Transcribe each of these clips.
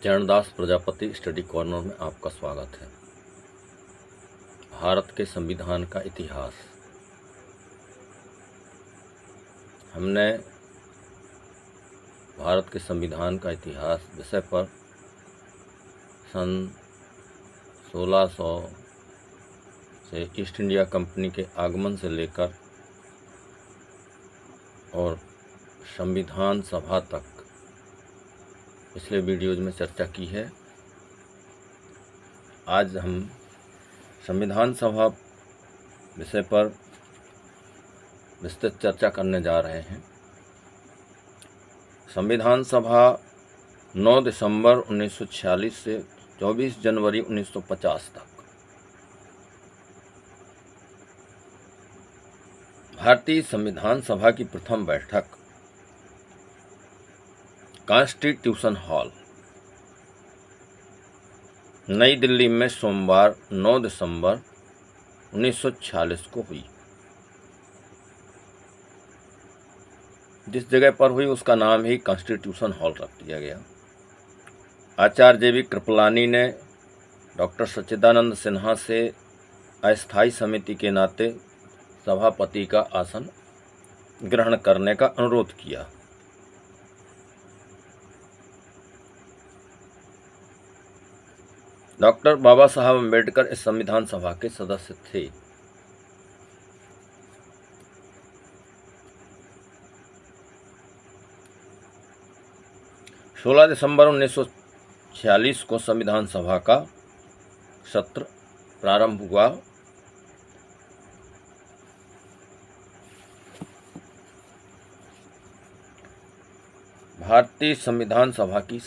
Charandas Prajapati study corner में आपका स्वागत है। भारत के संविधान का इतिहास। हमने भारत के संविधान का इतिहास विषय पर सन 1600 से ईस्ट इंडिया कंपनी के आगमन से लेकर और संविधान सभा तक पिछले वीडियोज में चर्चा की है। आज हम संविधान सभा विषय पर विस्तृत चर्चा करने जा रहे हैं। संविधान सभा 9 दिसंबर 1946 से 24 जनवरी 1950 तक भारतीय संविधान सभा की प्रथम बैठक कॉन्स्टिट्यूशन हॉल, नई दिल्ली में सोमवार 9 दिसंबर 1946 को हुई। जिस जगह पर हुई उसका नाम ही कॉन्स्टिट्यूशन हॉल रख दिया गया। आचार्य जे.बी. कृपलानी ने डॉक्टर सच्चिदानंद सिन्हा से अस्थायी समिति के नाते सभापति का आसन ग्रहण करने का अनुरोध किया। डॉक्टर बाबा साहब अम्बेडकर इस संविधान सभा के सदस्य थे। सोलह दिसंबर 1946 को संविधान सभा का सत्र प्रारंभ हुआ। भारतीय संविधान सभा की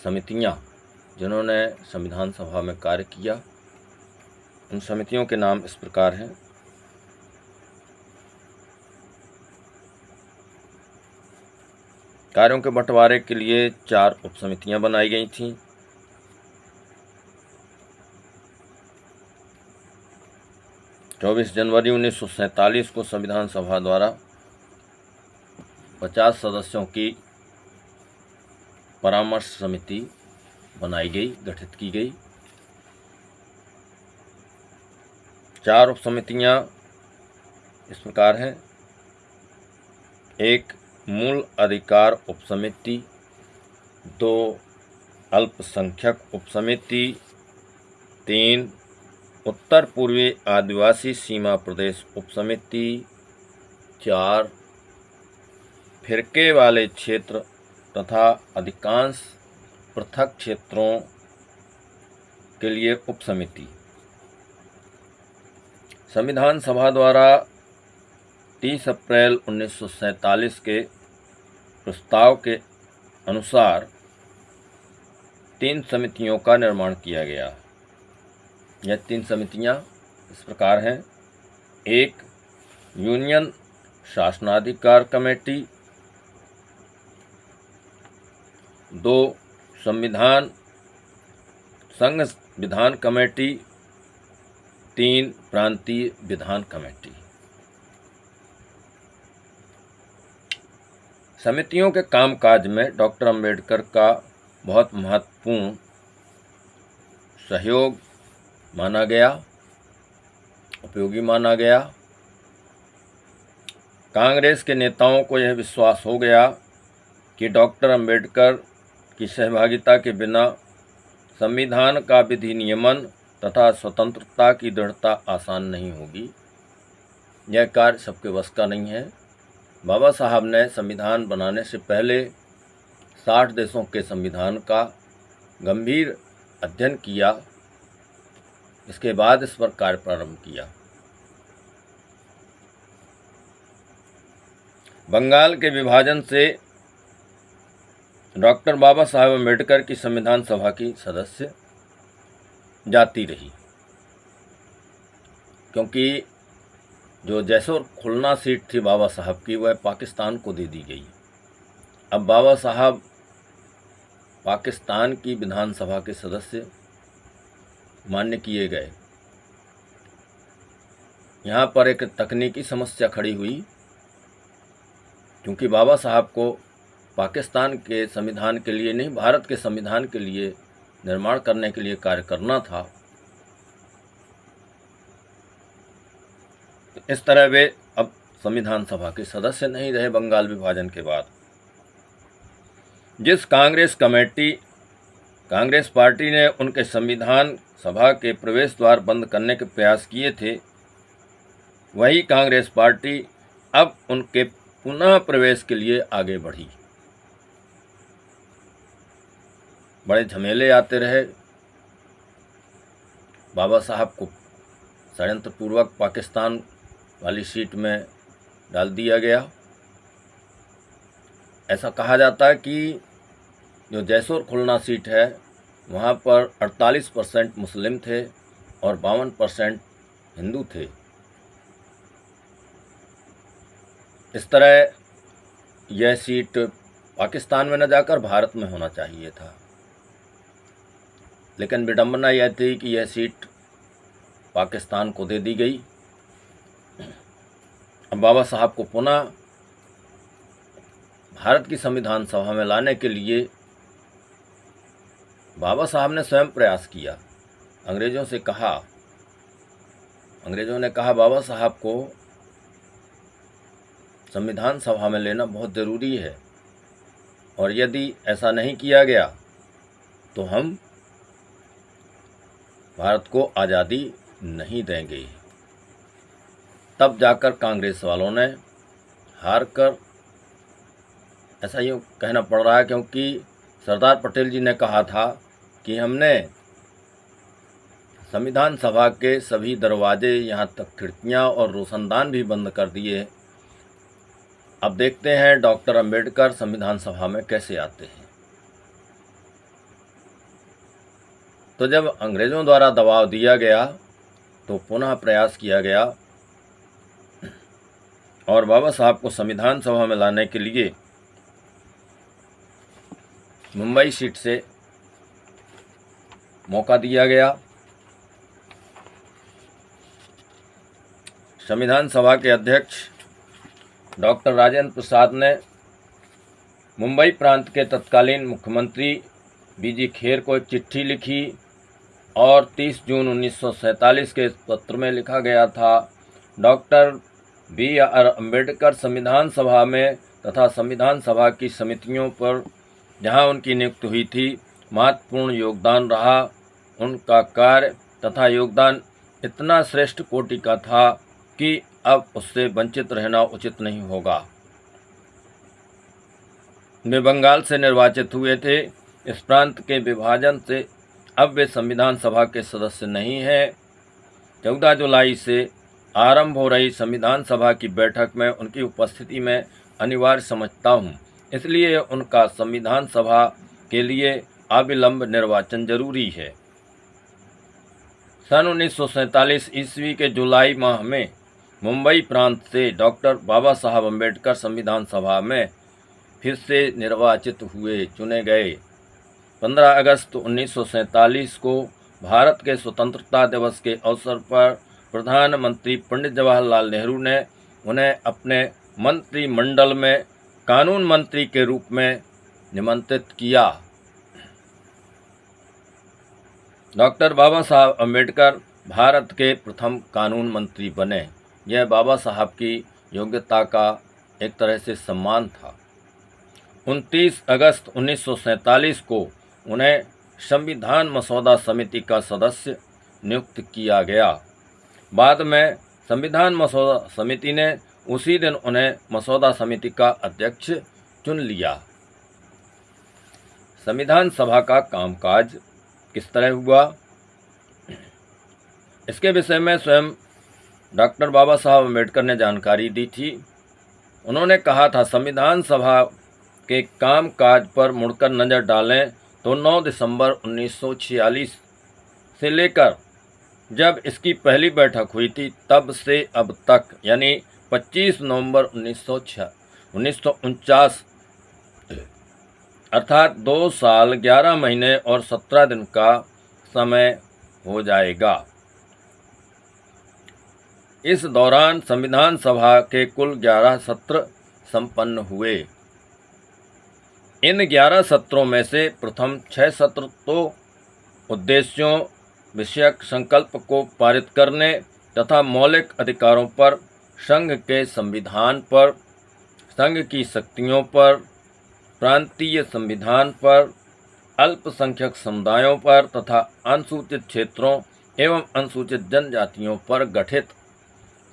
समितियां जिन्होंने संविधान सभा में कार्य किया, उन समितियों के नाम इस प्रकार हैं। कार्यों के बंटवारे के लिए 4 उपसमितियां बनाई गई थीं। चौबीस जनवरी 1947 को संविधान सभा द्वारा 50 सदस्यों की परामर्श समिति बनाई गई, गठित की गई। 4 उपसमितियां इस प्रकार हैं। 1 मूल अधिकार उपसमिति, 2 अल्पसंख्यक उपसमिति, 3 उत्तर पूर्वी आदिवासी सीमा प्रदेश उपसमिति, 4 फिरके वाले क्षेत्र तथा अधिकांश पृथक क्षेत्रों के लिए उपसमिति। संविधान सभा द्वारा 30 अप्रैल 1947 के प्रस्ताव के अनुसार 3 समितियों का निर्माण किया गया। यह 3 समितियां इस प्रकार हैं। 1 यूनियन शासनाधिकार कमेटी, 2 संविधान संघ विधान कमेटी, 3 प्रांतीय विधान कमेटी। समितियों के कामकाज में डॉक्टर अंबेडकर का बहुत महत्वपूर्ण सहयोग माना गया, उपयोगी माना गया। कांग्रेस के नेताओं को यह विश्वास हो गया कि डॉक्टर अंबेडकर की सहभागिता के बिना संविधान का विधि नियमन तथा स्वतंत्रता की दृढ़ता आसान नहीं होगी। यह कार्य सबके बस का नहीं है। बाबा साहब ने संविधान बनाने से पहले 60 देशों के संविधान का गंभीर अध्ययन किया, इसके बाद इस पर कार्य प्रारंभ किया। बंगाल के विभाजन से डॉक्टर बाबा साहब अम्बेडकर की संविधान सभा की सदस्य जाती रही, क्योंकि जो जैसोर खुलना सीट थी बाबा साहब की, वह पाकिस्तान को दे दी गई। अब बाबा साहब पाकिस्तान की विधानसभा के सदस्य मान्य किए गए। यहाँ पर एक तकनीकी समस्या खड़ी हुई, क्योंकि बाबा साहब को पाकिस्तान के संविधान के लिए नहीं, भारत के संविधान के लिए निर्माण करने के लिए कार्य करना था। तो इस तरह वे अब संविधान सभा के सदस्य नहीं रहे बंगाल विभाजन के बाद। जिस कांग्रेस पार्टी ने उनके संविधान सभा के प्रवेश द्वार बंद करने के प्रयास किए थे, वही कांग्रेस पार्टी अब उनके पुनः प्रवेश के लिए आगे बढ़ी। बड़े झमेले आते रहे। बाबा साहब को षड्यंत्रपूर्वक पाकिस्तान वाली सीट में डाल दिया गया। ऐसा कहा जाता है कि जो जैसोर खुलना सीट है वहाँ पर 48% मुस्लिम थे और 52% हिंदू थे। इस तरह यह सीट पाकिस्तान में न जाकर भारत में होना चाहिए था, लेकिन विडंबना यह थी कि यह सीट पाकिस्तान को दे दी गई। अब बाबा साहब को पुनः भारत की संविधान सभा में लाने के लिए बाबा साहब ने स्वयं प्रयास किया। अंग्रेजों ने कहा बाबा साहब को संविधान सभा में लेना बहुत ज़रूरी है, और यदि ऐसा नहीं किया गया तो हम भारत को आज़ादी नहीं देंगे। तब जाकर कांग्रेस वालों ने हार कर, ऐसा यूँ कहना पड़ रहा है क्योंकि सरदार पटेल जी ने कहा था कि हमने संविधान सभा के सभी दरवाजे, यहाँ तक खिड़कियाँ और रोशनदान भी बंद कर दिए। अब देखते हैं डॉक्टर अंबेडकर संविधान सभा में कैसे आते हैं। तो जब अंग्रेज़ों द्वारा दबाव दिया गया तो पुनः प्रयास किया गया और बाबा साहब को संविधान सभा में लाने के लिए मुंबई सीट से मौका दिया गया। संविधान सभा के अध्यक्ष डॉक्टर राजेंद्र प्रसाद ने मुंबई प्रांत के तत्कालीन मुख्यमंत्री बीजी खेर को एक चिट्ठी लिखी और 30 जून 1947 के पत्र में लिखा गया था, डॉक्टर BR अम्बेडकर संविधान सभा में तथा संविधान सभा की समितियों पर जहां उनकी नियुक्ति हुई थी महत्वपूर्ण योगदान रहा। उनका कार्य तथा योगदान इतना श्रेष्ठ कोटि का था कि अब उससे वंचित रहना उचित नहीं होगा। वे बंगाल से निर्वाचित हुए थे। इस प्रांत के विभाजन से अब वे संविधान सभा के सदस्य नहीं हैं। 14 जुलाई से आरंभ हो रही संविधान सभा की बैठक में उनकी उपस्थिति में अनिवार्य समझता हूँ, इसलिए उनका संविधान सभा के लिए अविलंब निर्वाचन जरूरी है। सन 1947 ईस्वी के जुलाई माह में मुंबई प्रांत से डॉक्टर बाबा साहब अम्बेडकर संविधान सभा में फिर से निर्वाचित हुए, चुने गए। 15 अगस्त 1947 को भारत के स्वतंत्रता दिवस के अवसर पर प्रधानमंत्री पंडित जवाहरलाल नेहरू ने उन्हें अपने मंत्रिमंडल में कानून मंत्री के रूप में निमंत्रित किया। डॉक्टर बाबा साहब अम्बेडकर भारत के प्रथम कानून मंत्री बने। यह बाबा साहब की योग्यता का एक तरह से सम्मान था। 29 अगस्त 1947 को उन्हें संविधान मसौदा समिति का सदस्य नियुक्त किया गया। बाद में संविधान मसौदा समिति ने उसी दिन उन्हें मसौदा समिति का अध्यक्ष चुन लिया। संविधान सभा का कामकाज किस तरह हुआ, इसके विषय में स्वयं डॉक्टर बाबा साहब अम्बेडकर ने जानकारी दी थी। उन्होंने कहा था, संविधान सभा के कामकाज पर मुड़कर नज़र डालें तो 9 दिसंबर 1946 से लेकर जब इसकी पहली बैठक हुई थी तब से अब तक, यानी 25 नवंबर 1949 अर्थात 2 साल 11 महीने और 17 दिन का समय हो जाएगा। इस दौरान संविधान सभा के कुल 11 सत्र संपन्न हुए। इन 11 सत्रों में से प्रथम 6 सत्र तो उद्देश्यों विषयक संकल्प को पारित करने तथा मौलिक अधिकारों पर, संघ के संविधान पर, संघ की शक्तियों पर, प्रांतीय संविधान पर, अल्पसंख्यक समुदायों पर तथा अनुसूचित क्षेत्रों एवं अनुसूचित जनजातियों पर गठित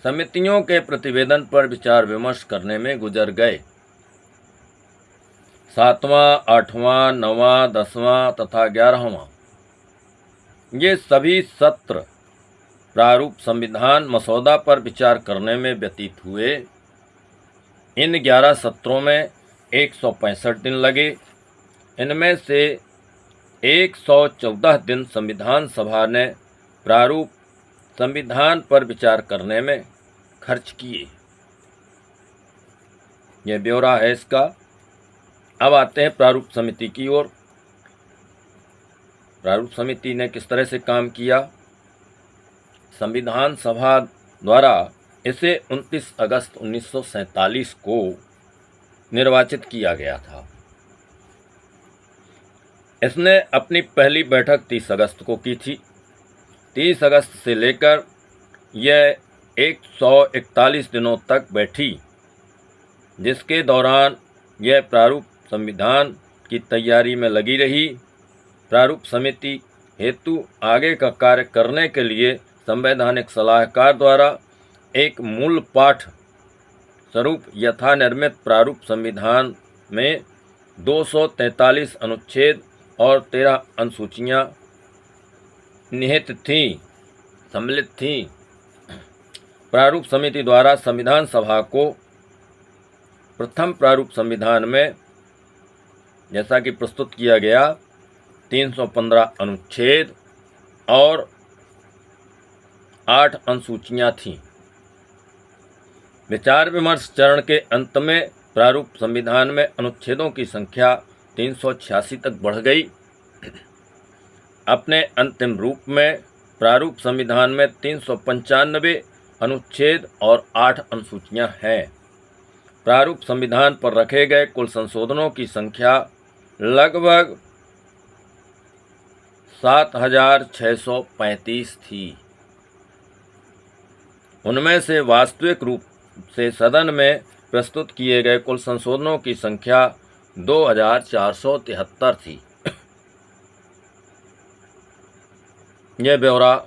समितियों के प्रतिवेदन पर विचार विमर्श करने में गुजर गए। 7वां, 8वां, 9वां, 10वां तथा 11वां ये सभी सत्र प्रारूप संविधान मसौदा पर विचार करने में व्यतीत हुए। इन 11 सत्रों में 165 दिन लगे। इनमें से 114 दिन संविधान सभा ने प्रारूप संविधान पर विचार करने में खर्च किए। यह ब्यौरा है इसका। अब आते हैं प्रारूप समिति की ओर। प्रारूप समिति ने किस तरह से काम किया। संविधान सभा द्वारा इसे 29 अगस्त 1947 को निर्वाचित किया गया था। इसने अपनी पहली बैठक 30 अगस्त को की थी। 30 अगस्त से लेकर यह 141 दिनों तक बैठी, जिसके दौरान यह प्रारूप संविधान की तैयारी में लगी रही। प्रारूप समिति हेतु आगे का कार्य करने के लिए संवैधानिक सलाहकार द्वारा एक मूल पाठ स्वरूप यथानिर्मित प्रारूप संविधान में 243 अनुच्छेद और 13 अनुसूचियां निहित थीं, सम्मिलित थीं। प्रारूप समिति द्वारा संविधान सभा को प्रथम प्रारूप संविधान में जैसा कि प्रस्तुत किया गया 315 अनुच्छेद और 8 अनुसूचियां थीं। विचार विमर्श चरण के अंत में प्रारूप संविधान में अनुच्छेदों की संख्या 386 तक बढ़ गई। अपने अंतिम रूप में प्रारूप संविधान में 395 अनुच्छेद और 8 अनुसूचियां हैं। प्रारूप संविधान पर रखे गए कुल संशोधनों की संख्या लगभग 7635 थी। उनमें से वास्तविक रूप से सदन में प्रस्तुत किए गए कुल संशोधनों की संख्या 2473 थी। यह ब्यौरा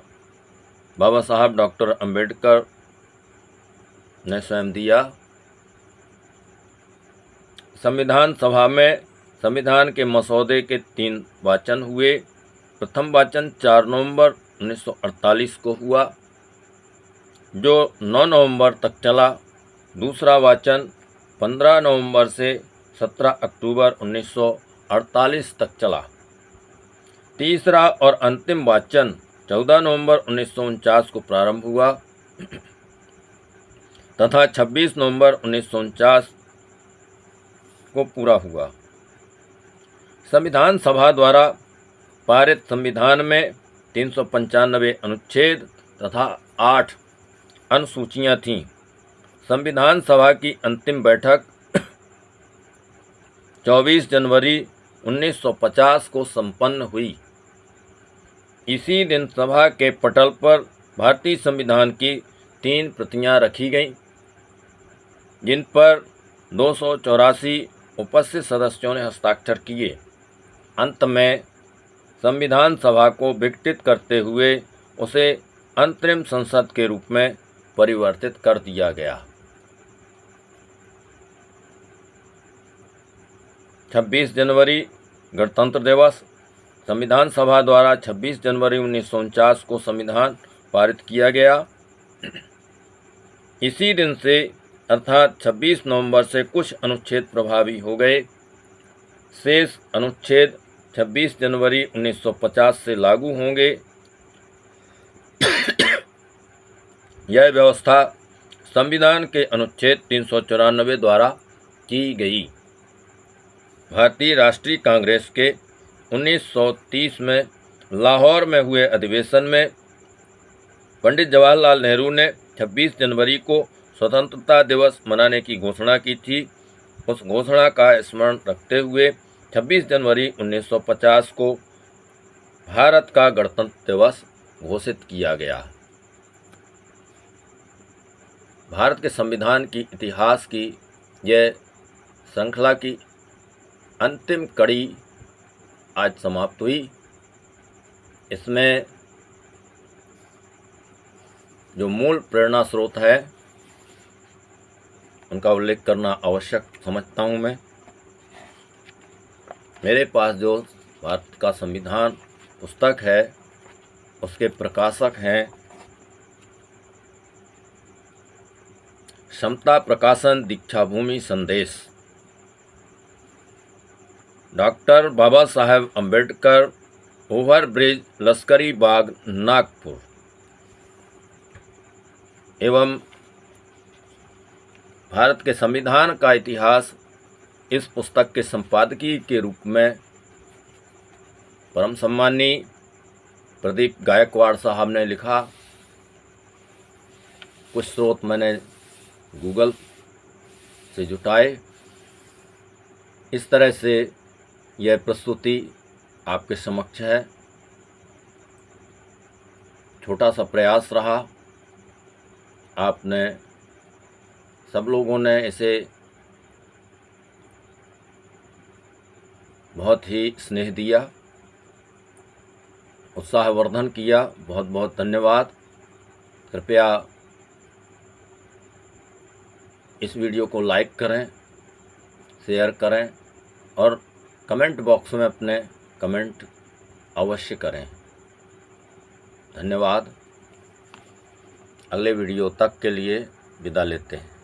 बाबा साहब डॉक्टर अंबेडकर ने स्वयं दिया। संविधान सभा में संविधान के मसौदे के 3 वाचन हुए। प्रथम वाचन 4 नवंबर 1948 को हुआ, जो 9 नवंबर तक चला। दूसरा वाचन 15 नवंबर से 17 अक्टूबर 1948 तक चला। तीसरा और अंतिम वाचन 14 नवंबर 1949 को प्रारंभ हुआ तथा 26 नवंबर 1949 को पूरा हुआ। संविधान सभा द्वारा पारित संविधान में 395 अनुच्छेद तथा 8 अनुसूचियां थीं। संविधान सभा की अंतिम बैठक 24 जनवरी 1950 को संपन्न हुई। इसी दिन सभा के पटल पर भारतीय संविधान की 3 प्रतियां रखी गईं, जिन पर 284 उपस्थित सदस्यों ने हस्ताक्षर किए। अंत में संविधान सभा को विघटित करते हुए उसे अंतरिम संसद के रूप में परिवर्तित कर दिया गया। 26 जनवरी गणतंत्र दिवस। संविधान सभा द्वारा 26 जनवरी 1949 को संविधान पारित किया गया। इसी दिन से अर्थात 26 नवंबर से कुछ अनुच्छेद प्रभावी हो गए। शेष अनुच्छेद 26 जनवरी 1950 से लागू होंगे। यह व्यवस्था संविधान के अनुच्छेद 394 द्वारा की गई। भारतीय राष्ट्रीय कांग्रेस के 1930 में लाहौर में हुए अधिवेशन में पंडित जवाहरलाल नेहरू ने 26 जनवरी को स्वतंत्रता दिवस मनाने की घोषणा की थी। उस घोषणा का स्मरण रखते हुए 26 जनवरी 1950 को भारत का गणतंत्र दिवस घोषित किया गया। भारत के संविधान की इतिहास की यह श्रृंखला की अंतिम कड़ी आज समाप्त हुई। इसमें जो मूल प्रेरणा स्रोत है उनका उल्लेख करना आवश्यक समझता हूँ मैं। मेरे पास जो भारत का संविधान पुस्तक है उसके प्रकाशक हैं समता प्रकाशन दीक्षाभूमि संदेश, doctor Baba Saheb Ambedkar, over bridge, लश्करी बाग, नागपुर। एवं भारत के संविधान का इतिहास इस पुस्तक के संपादकीय के रूप में परम सम्मानीय प्रदीप गायकवाड़ साहब ने लिखा। कुछ स्रोत मैंने गूगल से जुटाए। इस तरह से यह प्रस्तुति आपके समक्ष है। छोटा सा प्रयास रहा। आपने सब लोगों ने इसे बहुत ही स्नेह दिया, उत्साहवर्धन किया। बहुत बहुत धन्यवाद। कृपया इस वीडियो को लाइक करें, शेयर करें और कमेंट बॉक्स में अपने कमेंट अवश्य करें। धन्यवाद। अगले वीडियो तक के लिए विदा लेते हैं।